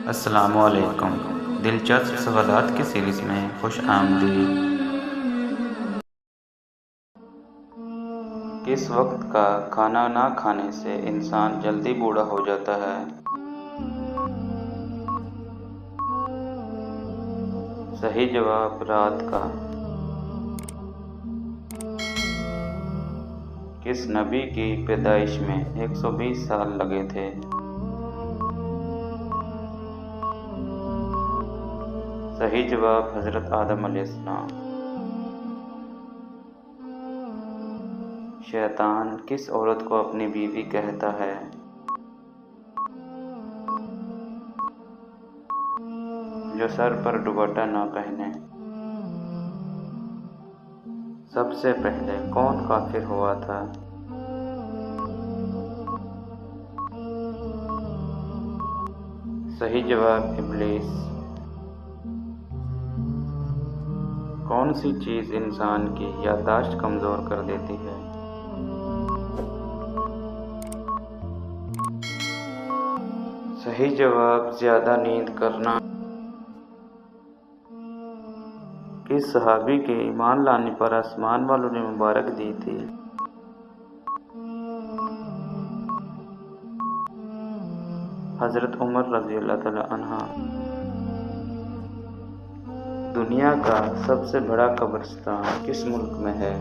अस्सलामुअलैकुम। दिलचस्प सवालात की सीरीज़ में खुश आमदीद। किस वक्त का खाना ना खाने से इंसान जल्दी बूढ़ा हो जाता है? सही जवाब रात का। किस नबी की पैदाइश में 120 साल लगे थे? सही जवाब हज़रत आदम अलैहिस्सलाम। शैतान किस औरत को अपनी बीवी कहता है? जो सर पर दुपट्टा ना पहने। सबसे पहले कौन काफिर हुआ था? सही जवाब इब्लीस। कौन सी चीज़ इंसान की याददाश्त कमज़ोर कर देती है? सही जवाब ज़्यादा नींद करना। किस सहाबी के ईमान लाने पर आसमान वालों ने मुबारक दी थी? हज़रत उमर रज़ियल्लाहु तआला अन्हा। दुनिया का सबसे बड़ा कब्रिस्तान किस मुल्क में है?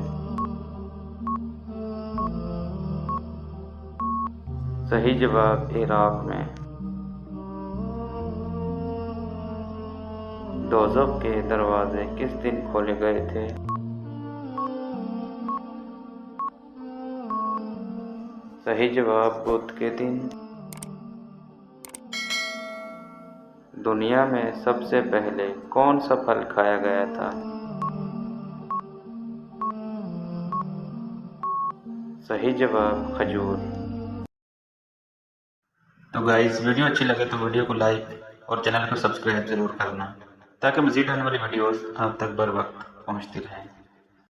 सही जवाब इराक में। दोज़ख के दरवाजे किस दिन खोले गए थे? सही जवाब बुध के दिन। दुनिया में सबसे पहले कौन सा फल खाया गया था? सही जवाब खजूर। तो गाइस, वीडियो अच्छी लगे तो वीडियो को लाइक और चैनल को सब्सक्राइब ज़रूर करना, ताकि मज़ीद आने वाली वीडियोस आप तक बर वक्त पहुँचती रहें।